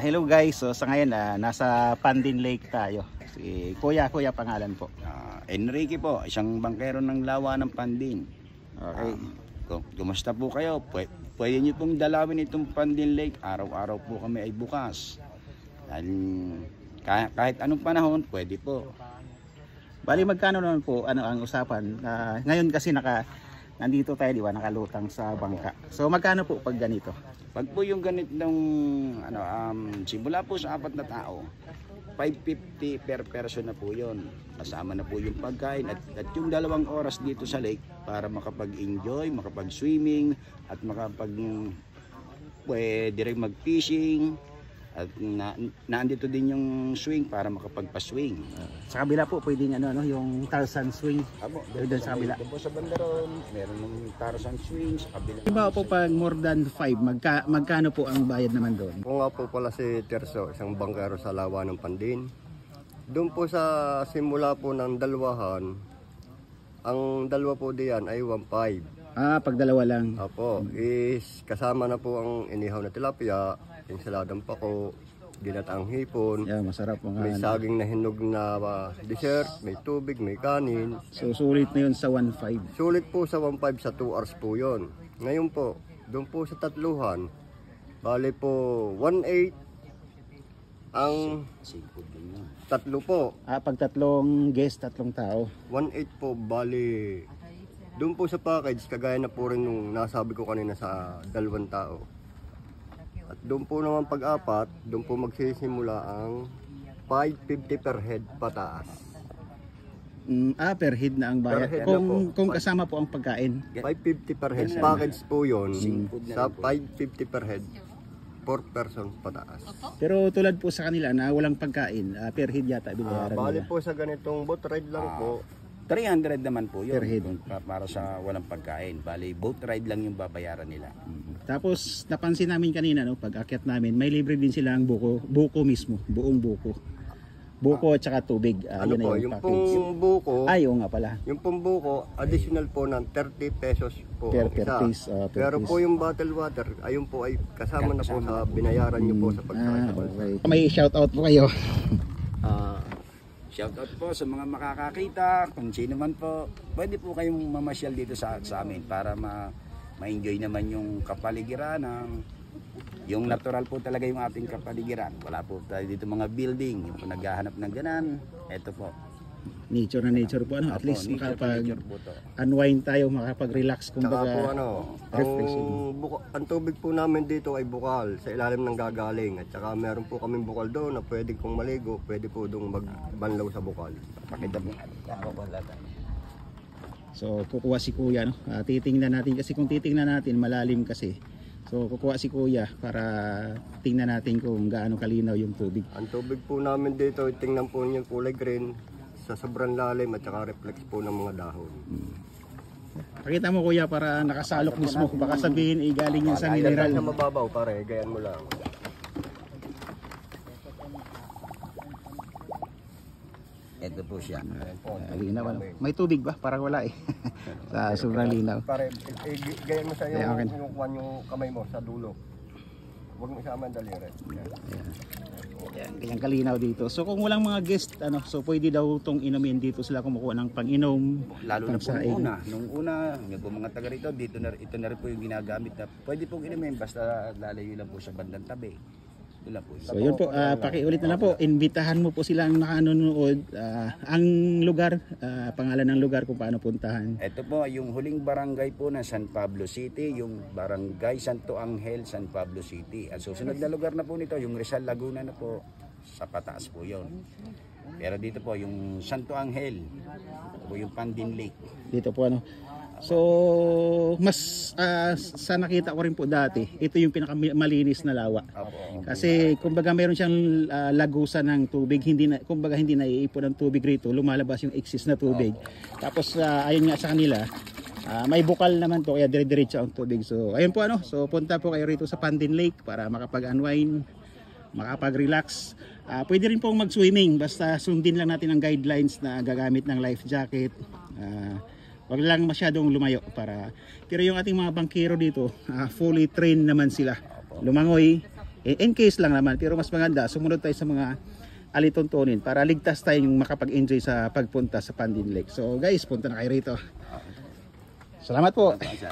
Hello guys, so sa ngayon nasa Pandin Lake tayo. Si Kuya pangalan po. Enrique po, isang bangkero ng Lawa ng Pandin. Okay. Kumusta po kayo? Pwede nyo pong dalawin itong Pandin Lake. Araw-araw po kami ay bukas. Dahil kahit anong panahon, pwede po. Bali magkano naman po ang usapan? Ngayon kasi nandito tayo, di ba, nakalutang sa bangka. So magkano po pag ganito? Pag po yung ganitong simula po sa 4 na tao, 550 per person na po yun. Kasama na po yung pagkain at yung 2 oras dito sa lake para makapag-enjoy, makapag-swimming at pwede rin mag-fishing. At naandito din yung swing para makapagpa-swing. Sa kabila po pwedeng yung Tarzan swing. Doon sa kabila. Doon po sa bandaron, meron ng Tarzan swing sa kabila. Iba po pag more than 5, magkano po ang bayad naman doon? Ako nga po pala si Terso, isang bangkero sa Lawa ng Pandin. Doon po sa simula po ng dalwahan, ang dalawa po diyan ay 1.5. Pag dalawa lang. Apo, is kasama na po ang inihaw na tilapia, ensaladang pako, ginataang hipon. Yeah, masarap mga may saging na hinog na dessert, may tubig, may kanin. So sulit na yun sa 1.5. Sulit po sa 1.5 sa 2 hours po yon. Ngayon po, doon po sa tatluhan, bali po 1.8 ang tatlo po. Pag tatlong guest, tatlong tao. 1.8 po, bali doon po sa package, kagaya na po rin nung nasabi ko kanina sa 2 tao. At doon po naman pag-apat, doon po magsisimula ang 550 per head pataas. Per head na ang bayad. Per head Kung kasama po ang pagkain. 550 per head. Package po yun. Sa 550 per head, 4 person pataas. Pero tulad po sa kanila na walang pagkain, per head yata binayaran Bali nila. po sa ganitong boat ride lang po. 300 naman po yun. Per head. Para sa walang pagkain. Bali, boat ride lang yung babayaran nila. Tapos napansin namin kanina, pag akyat namin, may libre din silang buko mismo, buong buko. Buko at saka tubig. Ano Yun po, yung yung package. pong buko, Oo nga pala. yung pong buko, additional po ng 30 pesos po Per ang isa. piece, per Pero piece. po yung bottled water, ayun po ay kasama na po sa binayaran nyo po sa pagkain sa bansa. Okay. May shout out po kayo. Shoutout po sa mga makakakita, kung sino man po, pwede po kayong mamasyal dito sa amin para ma-enjoy naman yung kapaligiran yung natural po talaga yung ating kapaligiran. Wala po tayo dito mga building, yung po naghahanap ng ganan, eto po. Nature na nature po, at least nature makapag-unwind tayo, makapag-relax Tsaka po refreshing. ang tubig po namin dito ay bukal sa ilalim ng gagaling. At saka meron po kaming bukal doon na pwede kong maligo, pwede po doon magbanlaw sa bukal. Pakita mo. So kukuha si Kuya, titingnan natin kasi kung titingnan natin malalim kasi. So kukuha si Kuya para tingnan natin kung gaano kalinaw yung tubig. Ang tubig po namin dito, tingnan po niyo kulay green sa sobrang lalim at saka reflex po ng mga dahon. Pakita mo Kuya para nakasalok mismo. Baka sabihin galing yan sa mineral. Sa mababaw pare, gayan mo lang. Ito po siya. Linaw, may tubig ba? Parang wala sa sobrang linaw. Pare, gayan mo sa iyo Okay. yung kamay mo sa dulo. Huwag mo isama ang daliri. Ganyan kalinaw dito. So kung walang mga guest, so pwede daw itong inumin dito sila kumukuha ng pang-inom. Lalo na po nung una, yung mga taga rito, ito na rin po yung ginagamit na pwede pong inumin basta lalayo lang po sa bandang tabi. So yun po, pakiulit na lang po, imbitahan mo po silang nakanonood, ang lugar, pangalan ng lugar kung paano puntahan. Ito po, yung huling barangay po ng San Pablo City, yung barangay Santo Angel, San Pablo City. At susunod na lugar na po nito, yung Rizal Laguna na po, sa pataas po yun. Pero dito po, yung Santo Angel, ito po yung Pandin Lake. Dito po So, mas sa nakita ko rin po dati, ito yung pinakamalinis na lawa. Kasi kumbaga meron siyang lagusan ng tubig, hindi na iipon ng tubig rito, lumalabas yung excess na tubig. Tapos ayun nga sa kanila, may bukal naman to kaya dire-diretso ang tubig. So, ayun po so punta po kayo rito sa Pandin Lake para makapag-unwind, makapag-relax. Pwede rin pong mag-swimming basta sundin lang natin ang guidelines na gagamit ng life jacket. Wag lang masyadong lumayo pero yung ating mga bangkero dito fully trained naman sila. Lumangoy, In case lang naman, pero mas maganda sumunod tayo sa mga alituntunin para ligtas tayong makapag-enjoy sa pagpunta sa Pandin Lake. So guys, punta na kayo rito. Salamat po. Sir.